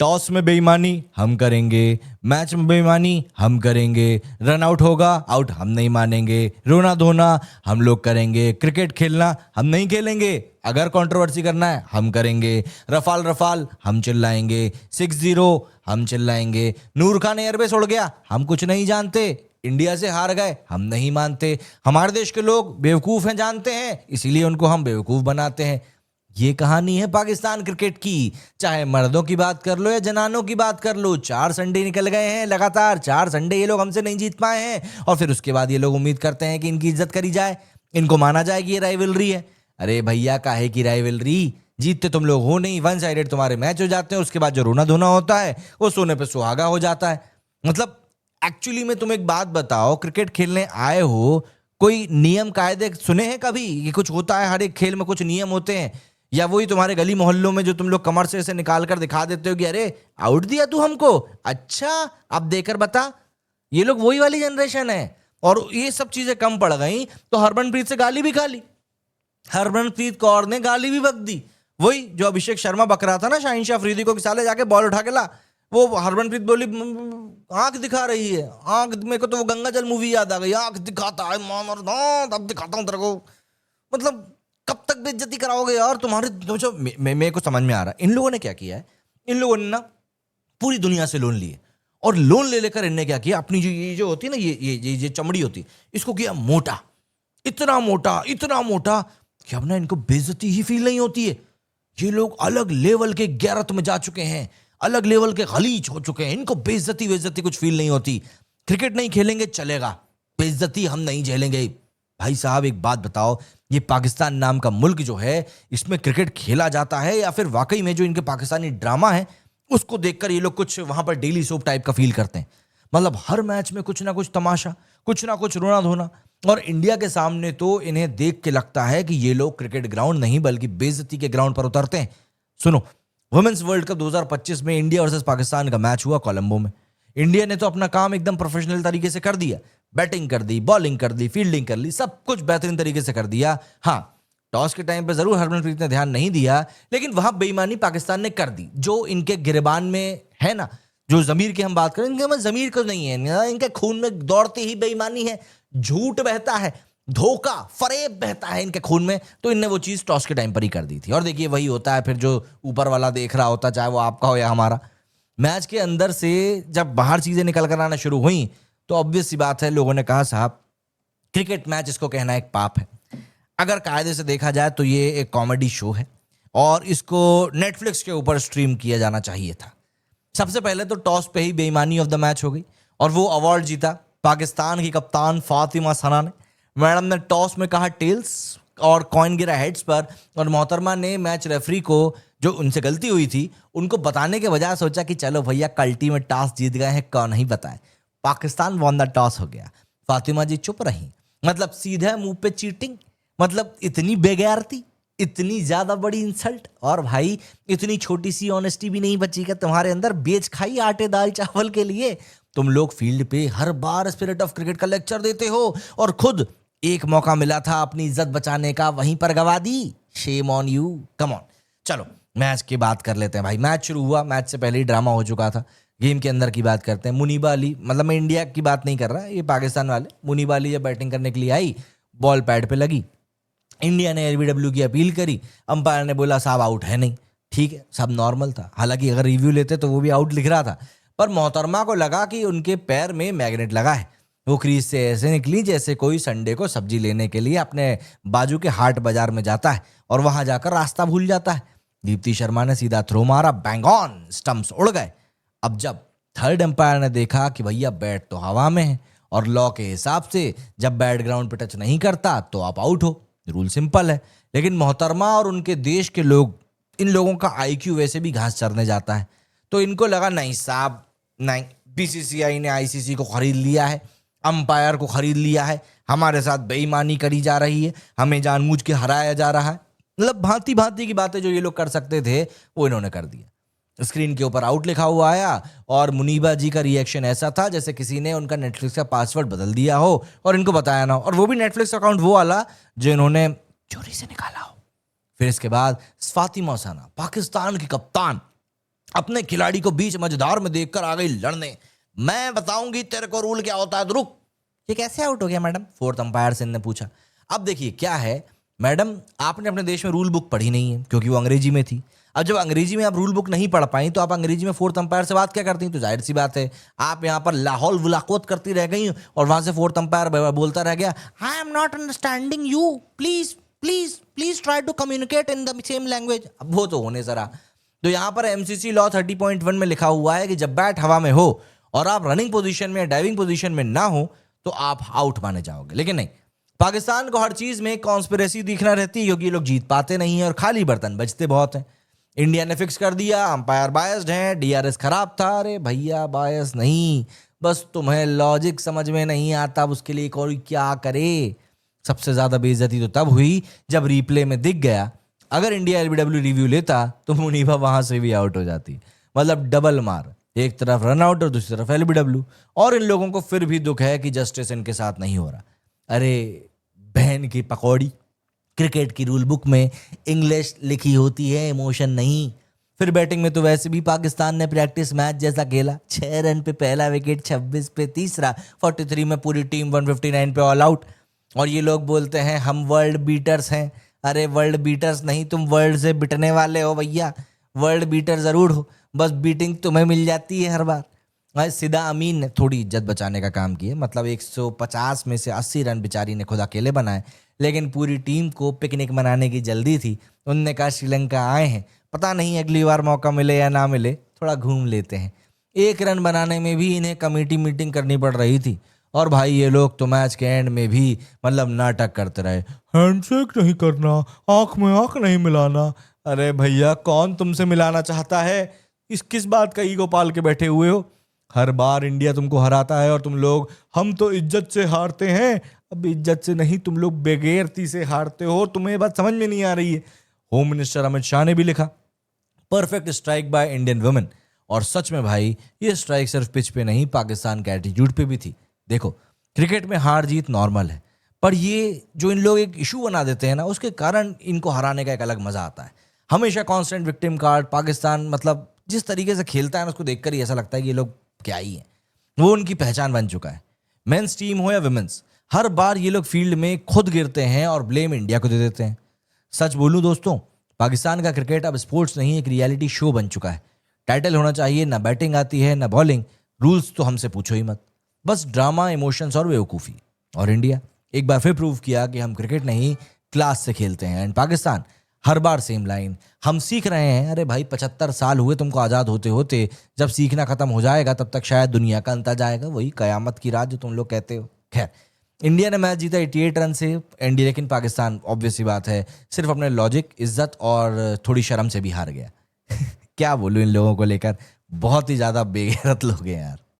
Toss में बेईमानी हम करेंगे, मैच में बेईमानी हम करेंगे, रन आउट होगा आउट हम नहीं मानेंगे, रोना धोना हम लोग करेंगे, क्रिकेट खेलना हम नहीं खेलेंगे, अगर कंट्रोवर्सी करना है हम करेंगे, रफाल रफाल हम चिल्लाएंगे, 6-0 हम चिल्लाएंगे, नूर खान एयरबेस उड़ गया हम कुछ नहीं जानते, इंडिया से हार गए हम नहीं मानते, हमारे देश के लोग बेवकूफ़ हैं जानते हैं इसीलिए उनको हम बेवकूफ़ बनाते हैं। ये कहानी है पाकिस्तान क्रिकेट की। चाहे मर्दों की बात कर लो या जनानों की बात कर लो, 4 संडे निकल गए हैं लगातार, 4 संडे ये लोग हमसे नहीं जीत पाए हैं और फिर उसके बाद ये लोग उम्मीद करते हैं कि इनकी इज्जत करी जाए, इनको माना जाए कि ये राइवलरी है। अरे भैया काहे की राइवलरी, जीतते तुम लोग हो नहीं, वन साइडेड तुम्हारे मैच हो जाते हैं, उसके बाद जो रोना धोना होता है वो सोने पे सुहागा हो जाता है। मतलब एक्चुअली में तुम एक बात बताओ, क्रिकेट खेलने आए हो, कोई नियम कायदे सुने हैं कभी? ये कुछ होता है, हर एक खेल में कुछ नियम होते हैं, या वही तुम्हारे गली मोहल्लों में जो तुम लोग कमर से ऐसे निकाल कर दिखा देते हो कि अरे आउट दिया तू हमको, अच्छा अब देकर बता। ये लोग वही वाली जनरेशन है और ये सब चीजें कम पड़ गई तो हरमनप्रीत से गाली भी खा ली, हरमनप्रीत कौर ने गाली भी बक दी। वही जो अभिषेक शर्मा बक रहा था ना शाहीन शाह अफरीदी को कि साले जाके बॉल उठा के ला, वो हरमनप्रीत बोली आंख दिखा रही है, आंख, मेरे को तो वो गंगा जल मूवी याद आ गई, आंख दिखाता है मान और दांत, अब दिखाता हूं तेरे को। मतलब कब तक बेइज्जती कराओगे यार तुम्हारे जो मेरे को समझ में आ रहा है इन लोगों ने क्या किया है। इन लोगों ने ना पूरी दुनिया से लोन लिए और लोन ले लेकर इनने क्या किया, अपनी जो ये जो होती है ना ये चमड़ी होती है, इसको किया मोटा, इतना मोटा कि अब ना इनको बेइज्जती ही फील नहीं होती है। ये लोग अलग लेवल के गैरत में जा चुके हैं, अलग लेवल के गलीज हो चुके हैं, इनको बेइज्जती कुछ फील नहीं होती। क्रिकेट नहीं खेलेंगे चलेगा, बेइज्जती हम नहीं झेलेंगे। भाई साहब एक बात बताओ, ये पाकिस्तान नाम का मुल्क जो है इसमें क्रिकेट खेला जाता है या फिर वाकई में जो इनके पाकिस्तानी ड्रामा है उसको देखकर ये लोग कुछ वहां पर डेली सोप टाइप का फील करते हैं? मतलब हर मैच में कुछ ना कुछ तमाशा, कुछ ना कुछ रोना धोना, और इंडिया के सामने तो इन्हें देख के लगता है कि ये लोग क्रिकेट ग्राउंड नहीं बल्कि बेइज्जती के ग्राउंड पर उतरते हैं। सुनो, वुमेन्स वर्ल्ड कप 2025 में इंडिया वर्सेस पाकिस्तान का मैच हुआ कोलंबो में। इंडिया ने तो अपना काम एकदम प्रोफेशनल तरीके से कर दिया, बैटिंग कर दी, बॉलिंग कर दी, फील्डिंग कर ली, सब कुछ बेहतरीन तरीके से कर दिया। हाँ, टॉस के टाइम पे जरूर हरमनप्रीत ने ध्यान नहीं दिया, लेकिन वहां बेईमानी पाकिस्तान ने कर दी जो इनके गिरबान में है ना, जो जमीर की हम बात करें, इनके में जमीर को नहीं है, इनके खून में दौड़ती ही बेईमानी है, झूठ बहता है, धोखा फरेब बहता है इनके खून में, तो इनने वो चीज टॉस के टाइम पर ही कर दी थी। और देखिए वही होता है फिर जो ऊपर वाला देख रहा होता, चाहे वो आपका हो या हमारा। मैच के अंदर से जब बाहर चीजें निकल कर आना शुरू हुई तो ऑब्वियस सी बात है, लोगों ने कहा साहब क्रिकेट मैच इसको कहना एक पाप है। अगर कायदे से देखा जाए तो ये एक कॉमेडी शो है और इसको नेटफ्लिक्स के ऊपर स्ट्रीम किया जाना चाहिए था। सबसे पहले तो टॉस पे ही बेईमानी ऑफ द मैच हो गई और वो अवार्ड जीता पाकिस्तान की कप्तान फातिमा सना ने। मैडम ने टॉस में कहा टेल्स और कॉइन गिरा हेड्स पर, और मोहतरमा ने मैच रेफरी को जो उनसे गलती हुई थी उनको बताने के बजाय सोचा कि चलो भैया कल्टी में टॉस जीत गए हैं, कौन नहीं बताए, पाकिस्तान वॉन द टॉस हो गया। फातिमा जी चुप रही, मतलब सीधे मुंह पे चीटिंग, मतलब इतनी बेगैरती, इतनी ज्यादा बड़ी इंसल्ट। और भाई इतनी छोटी सी ऑनेस्टी भी नहीं बची क्या तुम्हारे अंदर? बेच खाई आटे दाल चावल के लिए तुम लोग फील्ड पे हर बार स्पिरिट ऑफ क्रिकेट का लेक्चर देते हो और खुद एक मौका मिला था अपनी इज्जत बचाने का, वहीं पर गवा दी। Shame on you. Come on, चलो मैच की बात कर लेते हैं भाई। मैच शुरू हुआ, मैच से पहले ही ड्रामा हो चुका था। गेम के अंदर की बात करते हैं। मुनीबा अली, मतलब मैं इंडिया की बात नहीं कर रहा, ये पाकिस्तान वाले, मुनीबा अली जब बैटिंग करने के लिए आई, बॉल पैड पे लगी, इंडिया ने एलबीडब्ल्यू की अपील करी, अंपायर ने बोला साहब आउट है नहीं। ठीक है, सब नॉर्मल था, हालांकि अगर रिव्यू लेते तो वो भी आउट लिख रहा था, पर मोहतरमा को लगा कि उनके पैर में मैग्नेट लगा है। वो क्रीज से ऐसे निकली जैसे कोई संडे को सब्जी लेने के लिए अपने बाजू के हाट बाजार में जाता है और वहां जाकर रास्ता भूल जाता है। दीप्ति शर्मा ने सीधा थ्रो मारा, बैंग ऑन, स्टंप्स उड़ गए। अब जब थर्ड एम्पायर ने देखा कि भैया बैट तो हवा में है और लॉ के हिसाब से जब बैट ग्राउंड पे टच नहीं करता तो आप आउट हो, रूल सिंपल है। लेकिन मोहतरमा और उनके देश के लोग, इन लोगों का आईक्यू वैसे भी घास चरने जाता है, तो इनको लगा नहीं साहब नहीं, बीसीसीआई ने आईसीसी को खरीद लिया है, अंपायर को खरीद लिया है, हमारे साथ बेईमानी करी जा रही है, हमें जानबूझ के हराया जा रहा है। मतलब भांति भांति की बातें जो ये लोग कर सकते थे वो इन्होंने कर दिया। स्क्रीन के ऊपर आउट लिखा हुआ आया और मुनीबा जी का रिएक्शन ऐसा था जैसे किसी ने उनका नेटफ्लिक्स का पासवर्ड बदल दिया हो और इनको बताया ना हो, और वो भी नेटफ्लिक्स अकाउंट वो वाला जो इन्होंने चोरी से निकाला हो। फिर इसके बाद फातिमा सना, पाकिस्तान की कप्तान, अपने खिलाड़ी को बीच मझधार में देखकर आ गई लड़ने। मैं बताऊंगी तेरे को रूल क्या होता है, तो रुक। ये कैसे आउट हो गया मैडम, फोर्थ अंपायर से ने पूछा। अब देखिए क्या है मैडम, आपने अपने देश में रूल बुक पढ़ी नहीं है क्योंकि वो अंग्रेजी में थी। अब जब अंग्रेजी में आप रूल बुक नहीं पढ़ पाई तो आप अंग्रेजी में फोर्थ अंपायर से बात क्या करती हैं? तो जाहिर सी बात है आप यहाँ पर लाहौल वुलाकोत करती रह गई और वहां से फोर्थ अंपायर बोलता रह गया, I am not understanding you, please please please try to communicate in the same language. अब वो तो होने जरा। तो यहाँ पर एमसीसी लॉ 30.1 में लिखा हुआ है कि जब बैट हवा में हो और आप रनिंग पोजीशन में, डाइविंग पोजीशन में ना हो तो आप आउट माने जाओगे। लेकिन नहीं, पाकिस्तान को हर चीज में कॉन्स्पिरेसी दिखना रहती है क्योंकि ये लोग जीत पाते नहीं है और खाली बर्तन बचते बहुत हैं। इंडिया ने फिक्स कर दिया अंपायर बायस्ड है, डीआरएस खराब था। अरे भैया बायस नहीं, बस तुम्हें लॉजिक समझ में नहीं आता, उसके लिए कोई क्या करे। सबसे ज्यादा बेइज्जती तो तब हुई जब रिप्ले में दिख गया अगर इंडिया एलबीडब्ल्यू रिव्यू लेता तो मुनीबा वहां से भी आउट हो जाती। मतलब डबल मार, एक तरफ रन आउट और दूसरी तरफ एलबीडब्ल्यू। और इन लोगों को फिर भी दुख है कि जस्टिस इनके साथ नहीं हो रहा। अरे बहन की पकौड़ी, क्रिकेट की रूल बुक में इंग्लिश लिखी होती है, इमोशन नहीं। फिर बैटिंग में तो वैसे भी पाकिस्तान ने प्रैक्टिस मैच जैसा खेला, 6 रन पे पहला विकेट, 26 पे तीसरा, 43 में पूरी टीम, 159 पे ऑल आउट। और ये लोग बोलते हैं हम वर्ल्ड बीटर्स हैं। अरे वर्ल्ड बीटर्स नहीं, तुम वर्ल्ड से बिटने वाले हो भैया। वर्ल्ड बीटर जरूर हो, बस बीटिंग तुम्हें मिल जाती है हर बार। सिदा अमीन ने थोड़ी इज्जत बचाने का काम किया, मतलब 150 में से 80 रन बेचारी ने खुद अकेले बनाए, लेकिन पूरी टीम को पिकनिक मनाने की जल्दी थी। उनने कहा श्रीलंका आए हैं, पता नहीं अगली बार मौका मिले या ना मिले, थोड़ा घूम लेते हैं। 1 रन बनाने में भी इन्हें कमेटी मीटिंग करनी पड़ रही थी। और भाई ये लोग तो मैच के एंड में भी मतलब नाटक करते रहे, हैंडशेक नहीं करना, आंख में आंख नहीं मिलाना। अरे भैया कौन तुमसे मिलाना चाहता है? इस किस बात का ईगो पाल के बैठे हुए हो? हर बार इंडिया तुमको हराता है और तुम लोग हम तो इज्जत से हारते हैं। अब इज्जत से नहीं, तुम लोग बेगैरती से हारते हो। तुम्हें बात समझ में नहीं आ रही है। होम मिनिस्टर अमित शाह ने भी लिखा, perfect strike by Indian women. और सच में भाई ये स्ट्राइक सिर्फ पिच पे नहीं, पाकिस्तान के एटीट्यूड पे भी थी। देखो क्रिकेट में हार जीत नॉर्मल है, पर ये जो इन लोग एक इशू बना देते हैं ना, उसके कारण इनको हराने का एक अलग मजा आता है। हमेशा कांस्टेंट विक्टिम कार्ड पाकिस्तान, मतलब जिस तरीके से खेलता है ना, उसको देखकर ही ऐसा लगता है कि ये लोग क्या ही है। वो उनकी पहचान बन चुका है। मेंस टीम हो या विमेंस, हर बार ये लोग फील्ड में खुद गिरते हैं और ब्लेम इंडिया को दे देते हैं। सच बोलूं दोस्तों, पाकिस्तान का क्रिकेट अब स्पोर्ट्स नहीं, एक रियलिटी शो बन चुका है। टाइटल होना चाहिए, ना बैटिंग आती है ना बॉलिंग, रूल्स तो हमसे पूछो ही मत, बस ड्रामा, इमोशंस और बेवकूफ़ी। और इंडिया एक बार फिर प्रूव किया कि हम क्रिकेट नहीं क्लास से खेलते हैं। And Pakistan her bar same line, हम सीख रहे हैं। अरे भाई 75 साल हुए तुमको आज़ाद होते होते, जब सीखना खत्म हो जाएगा तब तक शायद दुनिया का अंत आ जाएगा, वही कयामत की रात जो तुम लोग कहते हो। खैर, इंडिया ने मैच जीता 88 रन से इंडिया, लेकिन पाकिस्तान ऑब्वियस सी बात है सिर्फ अपने लॉजिक, इज्जत और थोड़ी शर्म से भी हार गया। क्या बोलूं इन लोगों को लेकर, बहुत ही ज़्यादा बेगैरत लोग हैं यार।